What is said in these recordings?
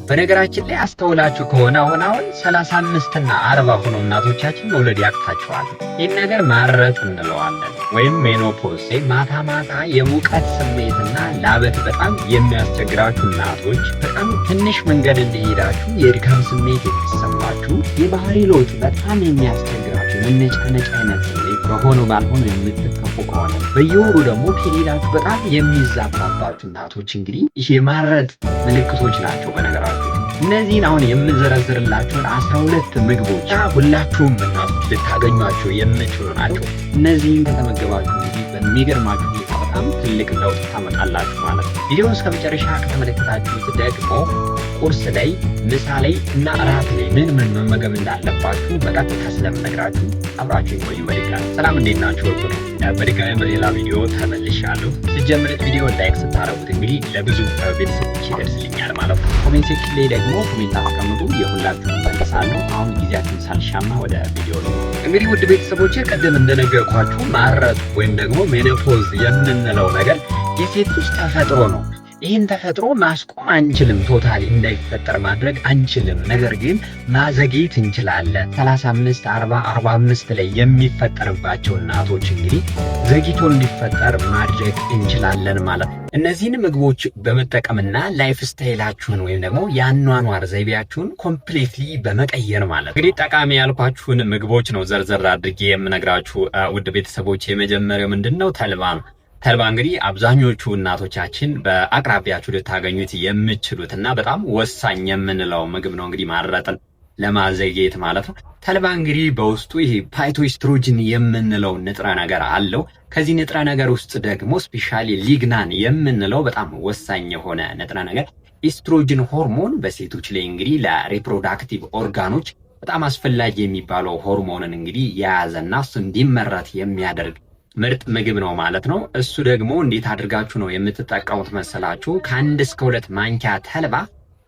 በነገራችን ላይ አስተውላችሁ ከሆነ አሁን 35 እና 40 ሆኖ እናቶቻችን መውለድ ያቅታቸዋል። ይህን ነገር ማረጥ እንለዋለን ወይም ሜኖፖዝ። ማታ ማታ የሙቀት ስሜትና ላበት በጣም የሚያስቸግራችሁ እናቶች፣ በጣም ትንሽ መንገድ እንደሄዳችሁ የድካም ስሜት የሚሰማችሁ፣ የባህሪ ለውጥ በጣም የሚያስቸግራችሁ መነጫነጭ አይነት ስሜት በሆነው ባልሆነ የምትከፉ ከሆነ በየወሩ ደግሞ ፔሪዳችሁ በጣም የሚዛባባችሁ እናቶች እንግዲህ ይህ የማረጥ ምልክቶች ናቸው። በነገራችሁ እነዚህን አሁን የምዘረዝርላችሁን 12 ምግቦች ሁላችሁም እናቶች ልታገኟቸው የምትችሉ ናቸው። እነዚህን ከተመገባችሁ እንግዲህ በሚገርማችሁ ሁኔታ በጣም ትልቅ ለውጥ ታመጣላችሁ ማለት ነው። ቪዲዮውን እስከ መጨረሻ ከተመለከታችሁት ደግሞ ቁርስ ላይ፣ ምሳ ላይ እና እራት ላይ ምን መመገብ እንዳለባችሁ በቀጥታ ስለምነግራችሁ አብራችሁ ቆዩ። ሰላም እንዴት ናችሁ? በድጋሚ በሌላ ቪዲዮ ተመልሻለሁ። ስጀምር ቪዲዮ ላይክ ስታረጉት እንግዲህ ለብዙ ቤተሰቦች ይደርስልኛል ማለት ነው። ኮሜንት ሴክሽን ላይ ደግሞ ኮሜንት አስቀምጡ፣ የሁላችሁም መልሳለሁ። አሁን ጊዜያችሁን ሳልሻማ ወደ ቪዲዮ ነው። እንግዲህ ውድ ቤተሰቦች ቀደም እንደነገርኳችሁ ማረጥ ወይም ደግሞ ሜኖፖዝ የምንለው ነገር የሴት ልጅ ተፈጥሮ ነው። ይህን ተፈጥሮ ማስቆም አንችልም፣ ቶታሊ እንዳይፈጠር ማድረግ አንችልም። ነገር ግን ማዘግየት እንችላለን። 35፣ 40፣ 45 ላይ የሚፈጠርባቸው እናቶች እንግዲህ ዘግይቶ እንዲፈጠር ማድረግ እንችላለን ማለት ነው። እነዚህን ምግቦች በመጠቀምና ላይፍ ስታይላችሁን ወይም ደግሞ የአኗኗር ዘይቤያችሁን ኮምፕሊትሊ በመቀየር ማለት ነው። እንግዲህ ጠቃሚ ያልኳችሁን ምግቦች ነው ዘርዘር አድርጌ የምነግራችሁ ውድ ቤተሰቦች። የመጀመሪያው ምንድነው? ተልባ ነው። ተልባ እንግዲህ አብዛኞቹ እናቶቻችን በአቅራቢያችሁ ልታገኙት የምትችሉትና በጣም ወሳኝ የምንለው ምግብ ነው። እንግዲህ ማረጥን ለማዘግየት ማለት ነው። ተልባ እንግዲህ በውስጡ ይሄ ፋይቶኤስትሮጅን የምንለው ንጥረ ነገር አለው። ከዚህ ንጥረ ነገር ውስጥ ደግሞ ስፔሻሊ ሊግናን የምንለው በጣም ወሳኝ የሆነ ንጥረ ነገር ኤስትሮጅን ሆርሞን በሴቶች ላይ እንግዲህ ለሪፕሮዳክቲቭ ኦርጋኖች በጣም አስፈላጊ የሚባለው ሆርሞንን እንግዲህ የያዘና እሱ እንዲመረት የሚያደርግ ምርጥ ምግብ ነው ማለት ነው። እሱ ደግሞ እንዴት አድርጋችሁ ነው የምትጠቀሙት መሰላችሁ? ከ1 እስከ 2 ማንኪያ ተልባ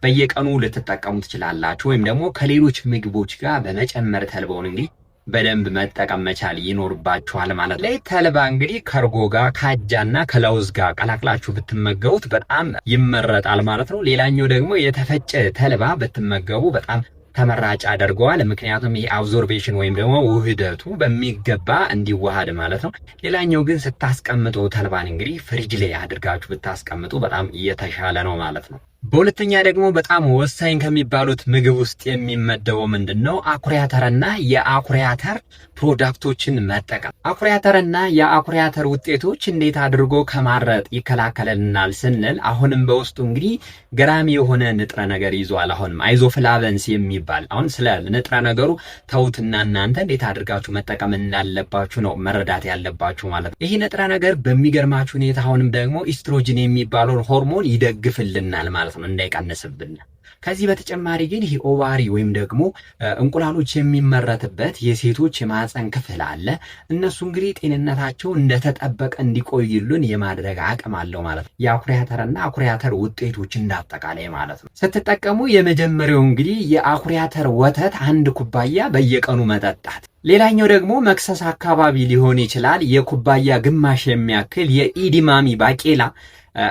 በየቀኑ ልትጠቀሙ ትችላላችሁ። ወይም ደግሞ ከሌሎች ምግቦች ጋር በመጨመር ተልባውን እንግዲህ በደንብ መጠቀም መቻል ይኖርባችኋል ማለት ነው። ተልባ እንግዲህ ከእርጎ ጋር ከአጃና ከለውዝ ጋር ቀላቅላችሁ ብትመገቡት በጣም ይመረጣል ማለት ነው። ሌላኛው ደግሞ የተፈጨ ተልባ ብትመገቡ በጣም ተመራጭ አድርገዋል። ምክንያቱም ይሄ አብዞርቤሽን ወይም ደግሞ ውህደቱ በሚገባ እንዲዋሃድ ማለት ነው። ሌላኛው ግን ስታስቀምጡ ተልባን እንግዲህ ፍሪጅ ላይ አድርጋችሁ ብታስቀምጡ በጣም የተሻለ ነው ማለት ነው። በሁለተኛ ደግሞ በጣም ወሳኝ ከሚባሉት ምግብ ውስጥ የሚመደበው ምንድነው? አኩሪ አተርና የአኩሪ አተር ፕሮዳክቶችን መጠቀም። አኩሪ አተርና የአኩሪ አተር ውጤቶች እንዴት አድርጎ ከማረጥ ይከላከለናል ስንል አሁንም በውስጡ እንግዲህ ገራሚ የሆነ ንጥረ ነገር ይዟል። አሁንም አይዞፍላቨንስ የሚባል አሁን ስለ ንጥረ ነገሩ ተውትና እናንተ እንዴት አድርጋችሁ መጠቀም እንዳለባችሁ ነው መረዳት ያለባችሁ ማለት ነው። ይሄ ንጥረ ነገር በሚገርማችሁ ሁኔታ አሁንም ደግሞ ኢስትሮጅን የሚባለውን ሆርሞን ይደግፍልናል ማለት ነው እንዳይቀንስብን። ከዚህ በተጨማሪ ግን ይሄ ኦቫሪ ወይም ደግሞ እንቁላሎች የሚመረትበት የሴቶች የማህፀን ክፍል አለ። እነሱ እንግዲህ ጤንነታቸው እንደተጠበቀ እንዲቆይሉን የማድረግ አቅም አለው ማለት ነው። የአኩሪ አተርና አኩሪ አተር ውጤቶች እንዳጠቃላይ ማለት ነው። ስትጠቀሙ የመጀመሪያው እንግዲህ የአኩሪ አተር ወተት 1 ኩባያ በየቀኑ መጠጣት። ሌላኛው ደግሞ መክሰስ አካባቢ ሊሆን ይችላል የኩባያ ግማሽ የሚያክል የኢዲማሚ ባቄላ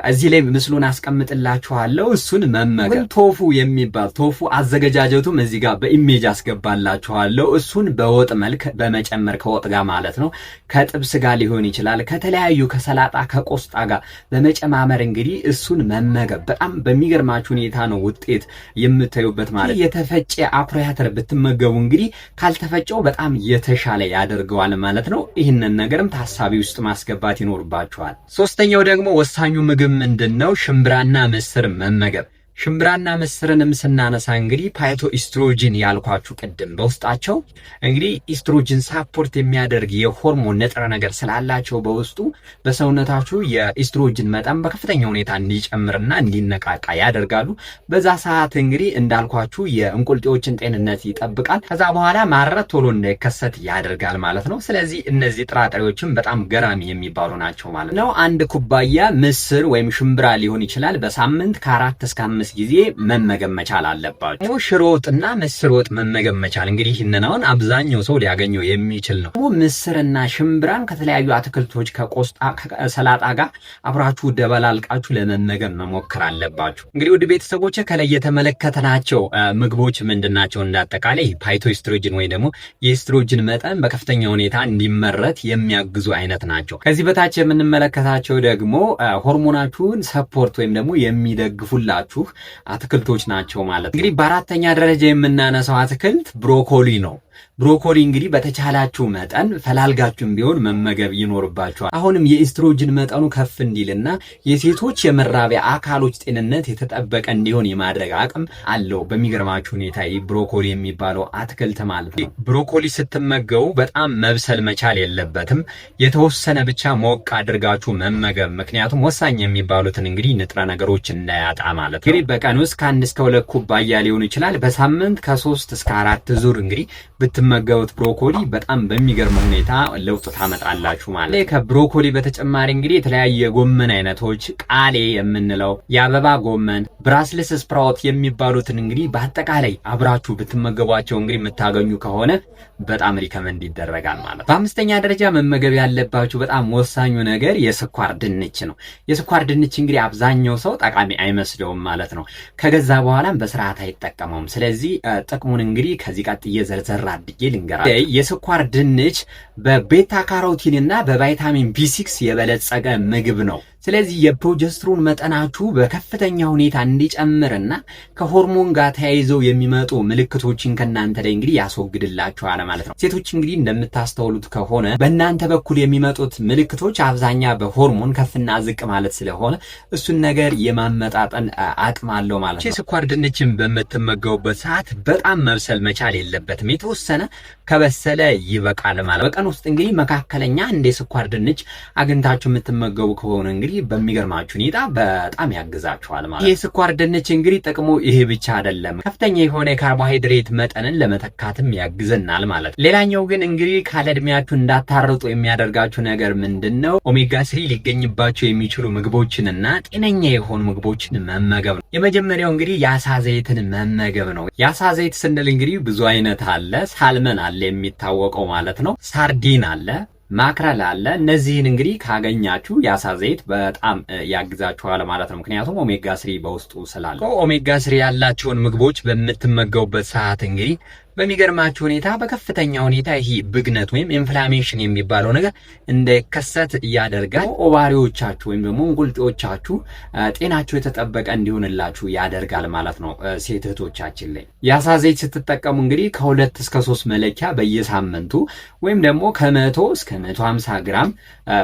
እዚህ ላይ ምስሉን አስቀምጥላችኋለሁ። እሱን መመገብ። ቶፉ የሚባል ቶፉ አዘገጃጀቱም እዚህ ጋር በኢሜጅ አስገባላችኋለሁ። እሱን በወጥ መልክ በመጨመር ከወጥ ጋር ማለት ነው፣ ከጥብስ ጋር ሊሆን ይችላል፣ ከተለያዩ ከሰላጣ ከቆስጣ ጋር በመጨማመር እንግዲህ እሱን መመገብ በጣም በሚገርማችሁ ሁኔታ ነው ውጤት የምታዩበት ማለት። የተፈጨ አኩሪ አተር ብትመገቡ እንግዲህ ካልተፈጨው በጣም የተሻለ ያደርገዋል ማለት ነው። ይህንን ነገርም ታሳቢ ውስጥ ማስገባት ይኖርባችኋል። ሶስተኛው ደግሞ ወሳኙ ምግብ ምንድነው? ሽምብራና ምስር መመገብ። ሽምብራና ምስርንም ስናነሳ እንግዲህ ፓይቶ ኢስትሮጅን ያልኳችሁ ቅድም በውስጣቸው እንግዲህ ኢስትሮጅን ሳፖርት የሚያደርግ የሆርሞን ንጥረ ነገር ስላላቸው በውስጡ በሰውነታችሁ የኢስትሮጅን መጠን በከፍተኛ ሁኔታ እንዲጨምርና እንዲነቃቃ ያደርጋሉ። በዛ ሰዓት እንግዲህ እንዳልኳችሁ የእንቁልጤዎችን ጤንነት ይጠብቃል። ከዛ በኋላ ማረጥ ቶሎ እንዳይከሰት ያደርጋል ማለት ነው። ስለዚህ እነዚህ ጥራጥሬዎችም በጣም ገራሚ የሚባሉ ናቸው ማለት ነው። 1 ኩባያ ምስር ወይም ሽምብራ ሊሆን ይችላል በሳምንት ከ4 እስከ 5 በ5 ጊዜ መመገብ መቻል አለባችሁ። ሽሮ ወጥና ምስር ወጥ መመገብ መቻል እንግዲህ ይህንናውን አብዛኛው ሰው ሊያገኘው የሚችል ነው። ምስርና ሽምብራን ከተለያዩ አትክልቶች ከቆስጣ ከሰላጣ ጋር አብራችሁ ደበላልቃችሁ ለመመገብ መሞከር አለባችሁ። እንግዲህ ውድ ቤተሰቦች ከላይ የተመለከተናቸው ምግቦች ምንድናቸው? እንዳጠቃላይ ፓይቶኤስትሮጅን ወይ ደግሞ የኤስትሮጅን መጠን በከፍተኛ ሁኔታ እንዲመረት የሚያግዙ አይነት ናቸው። ከዚህ በታች የምንመለከታቸው ደግሞ ሆርሞናችሁን ሰፖርት ወይም ደግሞ የሚደግፉላችሁ አትክልቶች ናቸው ማለት ነው። እንግዲህ በአራተኛ ደረጃ የምናነሳው አትክልት ብሮኮሊ ነው። ብሮኮሊ እንግዲህ በተቻላችሁ መጠን ፈላልጋችሁም ቢሆን መመገብ ይኖርባችኋል። አሁንም የኤስትሮጅን መጠኑ ከፍ እንዲልና የሴቶች የመራቢያ አካሎች ጤንነት የተጠበቀ እንዲሆን የማድረግ አቅም አለው። በሚገርማችሁ ሁኔታ ይህ ብሮኮሊ የሚባለው አትክልት ማለት ነው። ብሮኮሊ ስትመገቡ በጣም መብሰል መቻል የለበትም። የተወሰነ ብቻ ሞቅ አድርጋችሁ መመገብ፣ ምክንያቱም ወሳኝ የሚባሉትን እንግዲህ ንጥረ ነገሮች እንዳያጣ ማለት ነው። እንግዲህ በቀን ውስጥ ከ1 እስከ 2 ኩባያ ሊሆን ይችላል። በሳምንት ከ3 እስከ 4 ዙር እንግዲህ ብትመገቡት ብሮኮሊ በጣም በሚገርም ሁኔታ ለውጥ ታመጣላችሁ ማለት ነው። ከብሮኮሊ በተጨማሪ እንግዲህ የተለያየ የጎመን አይነቶች ቃሌ የምንለው የአበባ ጎመን፣ ብራስልስ ስፕራውት የሚባሉትን እንግዲህ በአጠቃላይ አብራችሁ ብትመገቧቸው እንግዲህ የምታገኙ ከሆነ በጣም ሪከመንድ ይደረጋል ማለት ነው። በአምስተኛ ደረጃ መመገብ ያለባችሁ በጣም ወሳኙ ነገር የስኳር ድንች ነው። የስኳር ድንች እንግዲህ አብዛኛው ሰው ጠቃሚ አይመስለውም ማለት ነው። ከገዛ በኋላም በስርዓት አይጠቀመውም። ስለዚህ ጥቅሙን እንግዲህ ከዚህ ቀጥዬ ዘርዘር አድርጌ ልንገራችሁ። የስኳር ድንች በቤታ ካሮቲን እና በቫይታሚን ቢ6 የበለጸገ ምግብ ነው። ስለዚህ የፕሮጀስትሮን መጠናችሁ በከፍተኛ ሁኔታ እንዲጨምርና ከሆርሞን ጋር ተያይዘው የሚመጡ ምልክቶችን ከናንተ ላይ እንግዲህ ያስወግድላችኋል ማለት ነው። ሴቶች እንግዲህ እንደምታስተውሉት ከሆነ በእናንተ በኩል የሚመጡት ምልክቶች አብዛኛ በሆርሞን ከፍና ዝቅ ማለት ስለሆነ እሱን ነገር የማመጣጠን አቅም አለው ማለት ነው። የስኳር ድንችን በምትመገቡበት ሰዓት በጣም መብሰል መቻል የለበትም። የተወሰነ ከበሰለ ይበቃል ማለት። በቀን ውስጥ እንግዲህ መካከለኛ እንደ ስኳር ድንች አግኝታችሁ የምትመገቡ ከሆነ እንግዲህ በሚገርማችሁ ሁኔታ በጣም ያግዛችኋል ማለት ነው። የስኳር ድንች እንግዲህ ጥቅሙ ይሄ ብቻ አይደለም፣ ከፍተኛ የሆነ የካርቦሃይድሬት መጠንን ለመተካትም ያግዘናል ማለት ነው። ሌላኛው ግን እንግዲህ ካለ እድሜያችሁ እንዳታርጡ የሚያደርጋችሁ ነገር ምንድነው? ኦሜጋ 3 ሊገኝባቸው የሚችሉ ምግቦችንና ጤነኛ የሆኑ ምግቦችን መመገብ ነው። የመጀመሪያው እንግዲህ የአሳ ዘይትን መመገብ ነው። የአሳ ዘይት ስንል እንግዲህ ብዙ አይነት አለ። ሳልመን አለ የሚታወቀው ማለት ነው። ሳርዲን አለ፣ ማክረል አለ። እነዚህን እንግዲህ ካገኛችሁ የአሳ ዘይት በጣም ያግዛችኋል ማለት ነው። ምክንያቱም ኦሜጋ 3 በውስጡ ስላለ። ኦሜጋ 3 ያላቸውን ምግቦች በምትመገቡበት ሰዓት እንግዲህ በሚገርማችሁ ሁኔታ በከፍተኛ ሁኔታ ይሄ ብግነት ወይም ኢንፍላሜሽን የሚባለው ነገር እንዳይከሰት ያደርጋል። ኦቫሪዎቻችሁ ወይም ደግሞ እንቁልጤዎቻችሁ ጤናቸው የተጠበቀ እንዲሆንላችሁ ያደርጋል ማለት ነው። ሴት እህቶቻችን ላይ የአሳ ዘይት ስትጠቀሙ እንግዲህ ከ2 እስከ 3 መለኪያ በየሳምንቱ ወይም ደግሞ ከ100 እስከ 150 ግራም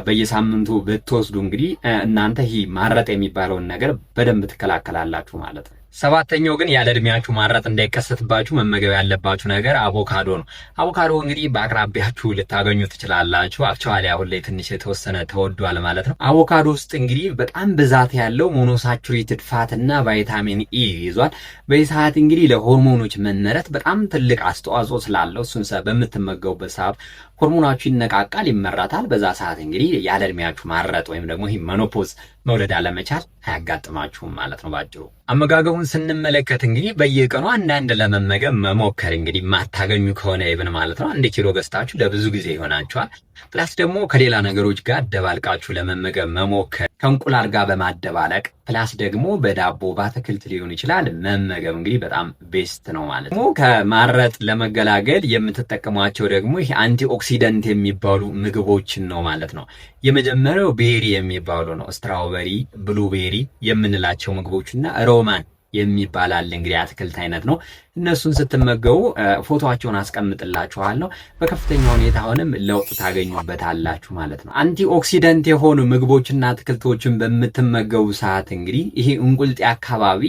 በየሳምንቱ ብትወስዱ እንግዲህ እናንተ ይሄ ማረጥ የሚባለውን ነገር በደንብ ትከላከላላችሁ ማለት ነው። ሰባተኛው ግን ያለ እድሜያችሁ ማረጥ እንዳይከሰትባችሁ መመገብ ያለባችሁ ነገር አቮካዶ ነው። አቮካዶ እንግዲህ በአቅራቢያችሁ ልታገኙ ትችላላችሁ። አክቹዋሊ አሁን ላይ ትንሽ የተወሰነ ተወዷል ማለት ነው። አቮካዶ ውስጥ እንግዲህ በጣም ብዛት ያለው ሞኖሳቹሬትድ ፋት እና ቫይታሚን ኢ ይዟል። በዚህ ሰዓት እንግዲህ ለሆርሞኖች መመረት በጣም ትልቅ አስተዋጽኦ ስላለው እሱን በምትመገቡበት ሰዓት ሆርሞናችሁ ይነቃቃል፣ ይመረታል። በዛ ሰዓት እንግዲህ ያለ እድሜያችሁ ማረጥ ወይም ደግሞ ይሄ ሜኖፖዝ መውለድ አለመቻል አያጋጥማችሁም ማለት ነው። ባጭሩ አመጋገቡን ስንመለከት እንግዲህ በየቀኑ አንዳንድ ለመመገብ መሞከር እንግዲህ ማታገኙ ከሆነ ይብን ማለት ነው 1 ኪሎ ገዝታችሁ ለብዙ ጊዜ ይሆናችኋል። ፕላስ ደግሞ ከሌላ ነገሮች ጋር አደባልቃችሁ ለመመገብ መሞከር፣ ከእንቁላል ጋር በማደባለቅ ፕላስ ደግሞ በዳቦ በአትክልት ሊሆን ይችላል መመገብ እንግዲህ በጣም ቤስት ነው ማለት ነው። ከማረጥ ለመገላገል የምትጠቀሟቸው ደግሞ ይሄ አንቲ ኦክሲደንት የሚባሉ ምግቦችን ነው ማለት ነው። የመጀመሪያው ቤሪ የሚባሉ ነው። ስትራውበሪ፣ ብሉቤሪ የምንላቸው ምግቦችና ሮማን የሚባል አለ እንግዲህ አትክልት አይነት ነው። እነሱን ስትመገቡ ፎቶአቸውን አስቀምጥላችኋለሁ። በከፍተኛ ሁኔታ አሁንም ለውጥ ታገኙበታላችሁ ማለት ነው። አንቲ ኦክሲደንት የሆኑ ምግቦችና አትክልቶችን በምትመገቡ ሰዓት እንግዲህ ይሄ እንቁልጤ አካባቢ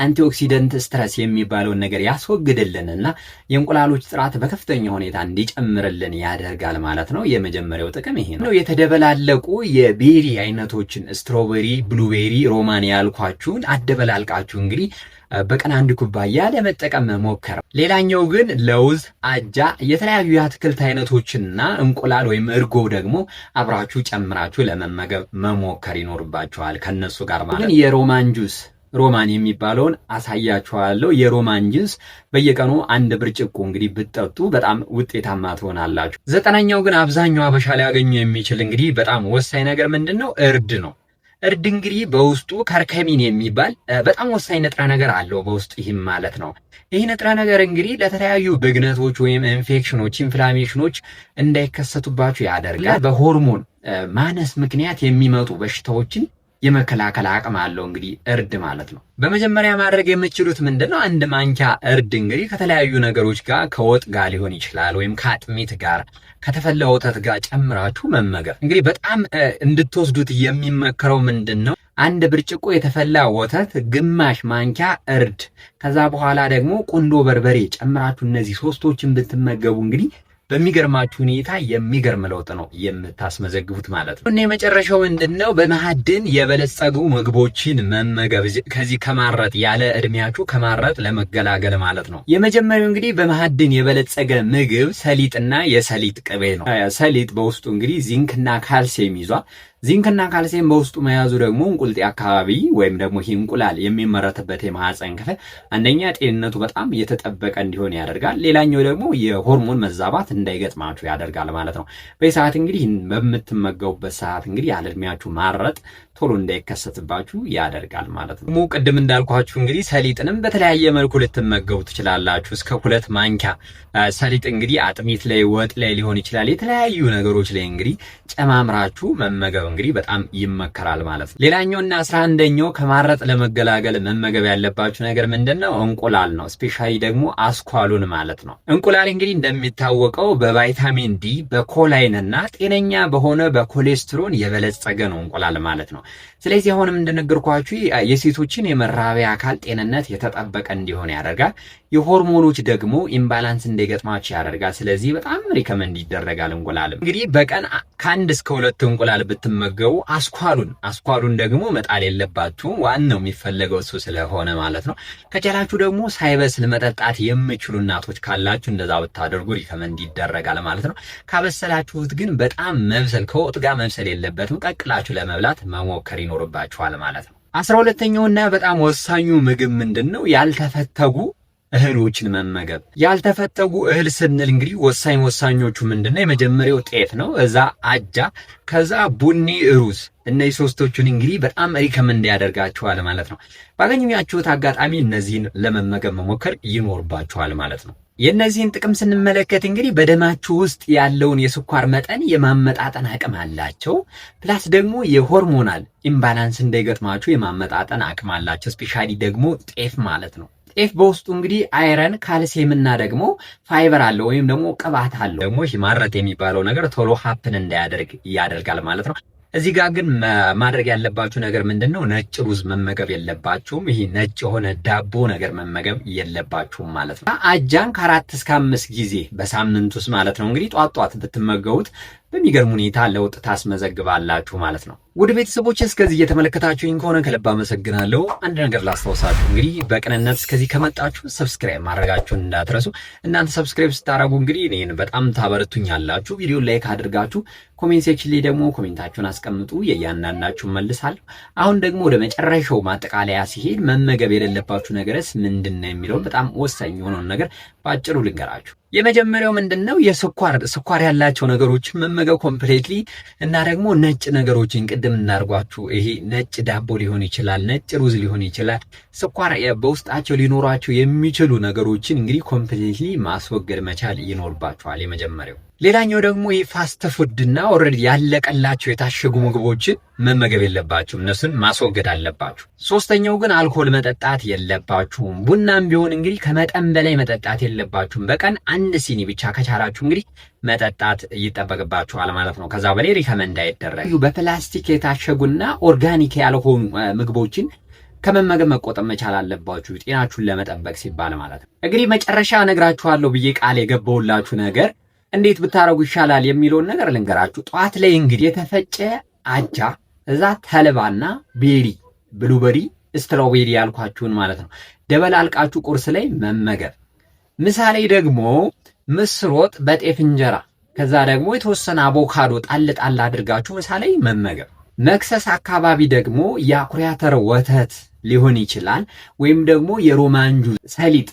አንቲ ኦክሲደንት ስትረስ የሚባለውን ነገር ያስወግድልንና የእንቁላሎች ጥራት በከፍተኛ ሁኔታ እንዲጨምርልን ያደርጋል ማለት ነው። የመጀመሪያው ጥቅም ይሄ ነው። የተደበላለቁ የቤሪ አይነቶችን ስትሮቤሪ፣ ብሉቤሪ፣ ሮማን ያልኳችሁን አደበላልቃችሁ እንግዲህ በቀን 1 ኩባያ ለመጠቀም መሞከር። ሌላኛው ግን ለውዝ፣ አጃ፣ የተለያዩ የአትክልት አይነቶችና እንቁላል ወይም እርጎ ደግሞ አብራችሁ ጨምራችሁ ለመመገብ መሞከር ይኖርባችኋል ከነሱ ጋር ማለት ነው። የሮማን ጁስ ሮማን የሚባለውን አሳያችኋለሁ። የሮማን ጁስ በየቀኑ 1 ብርጭቆ እንግዲህ ብትጠጡ በጣም ውጤታማ ትሆናላችሁ። 9ኛው ግን አብዛኛው አበሻ ሊያገኙ የሚችል እንግዲህ በጣም ወሳኝ ነገር ምንድነው? እርድ ነው። እርድ እንግዲህ በውስጡ ከርከሚን የሚባል በጣም ወሳኝ ንጥረ ነገር አለው በውስጡ። ይህም ማለት ነው ይህ ንጥረ ነገር እንግዲህ ለተለያዩ ብግነቶች ወይም ኢንፌክሽኖች፣ ኢንፍላሜሽኖች እንዳይከሰቱባችሁ ያደርጋል። በሆርሞን ማነስ ምክንያት የሚመጡ በሽታዎችን የመከላከል አቅም አለው እንግዲህ እርድ ማለት ነው። በመጀመሪያ ማድረግ የምትችሉት ምንድነው? 1 ማንኪያ እርድ እንግዲህ ከተለያዩ ነገሮች ጋር ከወጥ ጋር ሊሆን ይችላል ወይም ከአጥሚት ጋር ከተፈላ ወተት ጋር ጨምራችሁ መመገብ። እንግዲህ በጣም እንድትወስዱት የሚመከረው ምንድነው? 1 ብርጭቆ የተፈላ ወተት፣ ግማሽ ማንኪያ እርድ፣ ከዛ በኋላ ደግሞ ቁንዶ በርበሬ ጨምራችሁ እነዚህ ሶስቶችን ብትመገቡ እንግዲህ በሚገርማችሁ ሁኔታ የሚገርም ለውጥ ነው የምታስመዘግቡት ማለት ነው። እና የመጨረሻው ምንድነው? በማዕድን የበለጸጉ ምግቦችን መመገብ። ከዚህ ከማረጥ ያለ እድሜያችሁ ከማረጥ ለመገላገል ማለት ነው። የመጀመሪያው እንግዲህ በማዕድን የበለጸገ ምግብ ሰሊጥና የሰሊጥ ቅቤ ነው። ሰሊጥ በውስጡ እንግዲህ ዚንክና ካልሲየም ይዟል። ዚንክና ካልሲየም በውስጡ መያዙ ደግሞ እንቁልጤ አካባቢ ወይም ደግሞ ይህ እንቁላል የሚመረትበት የማህፀን ክፍል አንደኛ ጤንነቱ በጣም የተጠበቀ እንዲሆን ያደርጋል። ሌላኛው ደግሞ የሆርሞን መዛባት እንዳይገጥማችሁ ያደርጋል ማለት ነው። በሰዓት እንግዲህ በምትመገቡበት ሰዓት እንግዲህ ያለ እድሜያችሁ ማረጥ ቶሎ እንዳይከሰትባችሁ ያደርጋል ማለት ነው። ቅድም እንዳልኳችሁ እንግዲህ ሰሊጥንም በተለያየ መልኩ ልትመገቡ ትችላላችሁ። እስከ 2 ማንኪያ ሰሊጥ እንግዲህ አጥሚት ላይ፣ ወጥ ላይ ሊሆን ይችላል የተለያዩ ነገሮች ላይ እንግዲህ ጨማምራችሁ መመገብ እንግዲህ በጣም ይመከራል ማለት ነው። ሌላኛውና 11ኛው ከማረጥ ለመገላገል መመገብ ያለባችሁ ነገር ምንድነው? እንቁላል ነው። ስፔሻሊ ደግሞ አስኳሉን ማለት ነው። እንቁላል እንግዲህ እንደሚታወቀው በቫይታሚን ዲ፣ በኮላይን እና ጤነኛ በሆነ በኮሌስትሮል የበለጸገ ነው እንቁላል ማለት ነው። ስለዚህ አሁንም እንደነገርኳችሁ የሴቶችን የመራቢያ አካል ጤንነት የተጠበቀ እንዲሆን ያደርጋል። የሆርሞኖች ደግሞ ኢምባላንስ እንዳይገጥማችሁ ያደርጋል። ስለዚህ በጣም ሪከመንድ ይደረጋል። እንቁላል እንግዲህ በቀን ከ1 እስከ 2 እንቁላል ብትመገቡ አስኳሉን ደግሞ መጣል የለባችሁም። ዋናው የሚፈለገው እሱ ስለሆነ ማለት ነው። ከቻላችሁ ደግሞ ሳይበስል መጠጣት የምችሉ እናቶች ካላችሁ እንደዛ ብታደርጉ ሪከመንድ ይደረጋል ማለት ነው። ካበሰላችሁት ግን በጣም መብሰል ከወጥ ጋር መብሰል የለበትም። ቀቅላችሁ ለመብላት መሞከር ይኖርባችኋል ማለት ነው። 12ኛውና በጣም ወሳኙ ምግብ ምንድነው? ያልተፈተጉ እህሎችን መመገብ። ያልተፈተጉ እህል ስንል እንግዲህ ወሳኞቹ ምንድነው? የመጀመሪያው ጤፍ ነው፣ እዛ አጃ፣ ከዛ ቡኒ ሩዝ። እነዚህ ሶስቶቹን እንግዲህ በጣም ሪከመንድ ያደርጋችኋል ማለት ነው። ባገኛችሁት አጋጣሚ እነዚህን ለመመገብ መሞከር ይኖርባችኋል ማለት ነው። የእነዚህን ጥቅም ስንመለከት እንግዲህ በደማችሁ ውስጥ ያለውን የስኳር መጠን የማመጣጠን አቅም አላቸው። ፕላስ ደግሞ የሆርሞናል ኢምባላንስ እንዳይገጥማችሁ የማመጣጠን አቅም አላቸው። ስፔሻሊ ደግሞ ጤፍ ማለት ነው። ጤፍ በውስጡ እንግዲህ አይረን፣ ካልሲየም እና ደግሞ ፋይበር አለው ወይም ደግሞ ቅባት አለው። ደግሞ ማረጥ የሚባለው ነገር ቶሎ ሀፕን እንዳያደርግ ያደርጋል ማለት ነው። እዚህ ጋር ግን ማድረግ ያለባችሁ ነገር ምንድነው? ነጭ ሩዝ መመገብ የለባችሁም። ይሄ ነጭ የሆነ ዳቦ ነገር መመገብ የለባችሁም ማለት ነው። አጃን ከ4 እስከ 5 ጊዜ በሳምንት ውስጥ ማለት ነው እንግዲህ ጧት ብትመገቡት በሚገርም ሁኔታ ለውጥ ታስመዘግባላችሁ ማለት ነው። ውድ ቤተሰቦች እስከዚህ እየተመለከታችሁኝ ከሆነ ከልብ አመሰግናለሁ። አንድ ነገር ላስታውሳችሁ እንግዲህ በቅንነት እስከዚህ ከመጣችሁ ሰብስክራይብ ማድረጋችሁን እንዳትረሱ። እናንተ ሰብስክራይብ ስታደርጉ እንግዲህ እኔን በጣም ታበረቱኛላችሁ። ቪዲዮ ላይክ አድርጋችሁ ኮሜንት ሴክሽን ላይ ደግሞ ኮሜንታችሁን አስቀምጡ፣ የእያንዳንዳችሁን መልሳለሁ። አሁን ደግሞ ወደ መጨረሻው ማጠቃለያ ሲሄድ መመገብ የሌለባችሁ ነገርስ ምንድነው የሚለው በጣም ወሳኝ የሆነውን ነገር ባጭሩ ልንገራችሁ። የመጀመሪያው ምንድነው? ስኳር ያላቸው ነገሮችን መመገብ ኮምፕሌትሊ እና ደግሞ ነጭ ነገሮችን ቅድም እናርጓችሁ ይሄ ነጭ ዳቦ ሊሆን ይችላል፣ ነጭ ሩዝ ሊሆን ይችላል። ስኳር በውስጣቸው ሊኖራቸው የሚችሉ ነገሮችን እንግዲህ ኮምፕሌትሊ ማስወገድ መቻል ይኖርባችኋል የመጀመሪያው። ሌላኛው ደግሞ የፋስት ፉድ እና ኦልሬዲ ያለቀላቸው የታሸጉ ምግቦችን መመገብ የለባችሁም። እነሱን ማስወገድ አለባችሁ። ሶስተኛው ግን አልኮል መጠጣት የለባችሁም። ቡናም ቢሆን እንግዲህ ከመጠን በላይ መጠጣት የለባችሁም። በቀን 1 ሲኒ ብቻ ከቻላችሁ እንግዲህ መጠጣት ይጠበቅባችኋል ማለት ነው። ከዛ በላይ ሪከመንድ አይደረግ። በፕላስቲክ የታሸጉና ኦርጋኒክ ያልሆኑ ምግቦችን ከመመገብ መቆጠብ መቻል አለባችሁ፣ ጤናችሁን ለመጠበቅ ሲባል ማለት ነው። እንግዲህ መጨረሻ ነግራችኋለሁ ብዬ ቃል የገባውላችሁ ነገር እንዴት ብታረጉ ይሻላል የሚለውን ነገር ልንገራችሁ። ጧት ላይ እንግዲህ የተፈጨ አጃ፣ እዛ ተልባና ቤሪ፣ ብሉበሪ፣ ስትሮቤሪ ያልኳችሁን ማለት ነው ደበላልቃችሁ ቁርስ ላይ መመገብ። ምሳ ላይ ደግሞ ምስር ወጥ በጤፍ እንጀራ፣ ከዛ ደግሞ የተወሰነ አቮካዶ ጣል አድርጋችሁ ምሳ ላይ መመገብ። መክሰስ አካባቢ ደግሞ የአኩሪ አተር ወተት ሊሆን ይችላል። ወይም ደግሞ የሮማን ጁስ፣ ሰሊጥ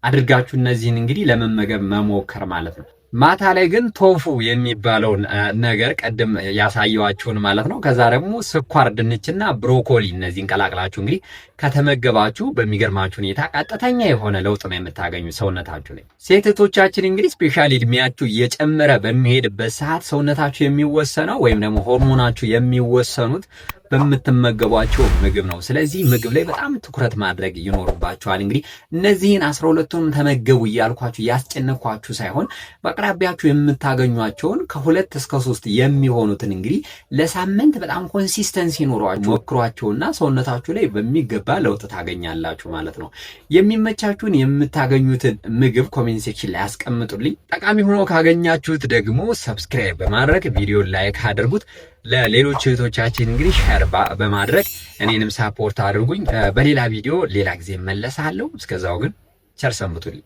አድርጋችሁ እነዚህን እንግዲህ ለመመገብ መሞከር ማለት ነው። ማታ ላይ ግን ቶፉ የሚባለውን ነገር ቀደም ያሳየዋችሁን ማለት ነው። ከዛ ደግሞ ስኳር ድንችና ብሮኮሊ እነዚህን ቀላቅላችሁ እንግዲህ ከተመገባችሁ በሚገርማችሁ ሁኔታ ቀጥተኛ የሆነ ለውጥ ነው የምታገኙ ሰውነታችሁ ላይ። ሴት እህቶቻችን እንግዲህ ስፔሻሊ እድሜያችሁ እየጨመረ በሚሄድበት ሰዓት ሰውነታችሁ የሚወሰነው ወይም ደግሞ ሆርሞናችሁ የሚወሰኑት በምትመገቧቸው ምግብ ነው። ስለዚህ ምግብ ላይ በጣም ትኩረት ማድረግ ይኖርባችኋል። እንግዲህ እነዚህን 12ቱን ተመገቡ እያልኳችሁ ያስጨነኳችሁ ሳይሆን በአቅራቢያችሁ የምታገኟቸውን ከ2 እስከ 3 የሚሆኑትን እንግዲህ ለሳምንት በጣም ኮንሲስተንሲ ኖሯችሁ ሞክሯቸውና ሰውነታችሁ ላይ በሚገባ ለውጥ ታገኛላችሁ ማለት ነው። የሚመቻችሁን የምታገኙትን ምግብ ኮሜንት ሴክሽን ላይ አስቀምጡልኝ። ጠቃሚ ሆኖ ካገኛችሁት ደግሞ ሰብስክራይብ በማድረግ ቪዲዮ ላይክ አድርጉት። ለሌሎች እህቶቻችን እንግዲህ ሼር በማድረግ እኔንም ሳፖርት አድርጉኝ። በሌላ ቪዲዮ ሌላ ጊዜ መለሳለሁ። እስከዛው ግን ቸር ሰንብቱልኝ።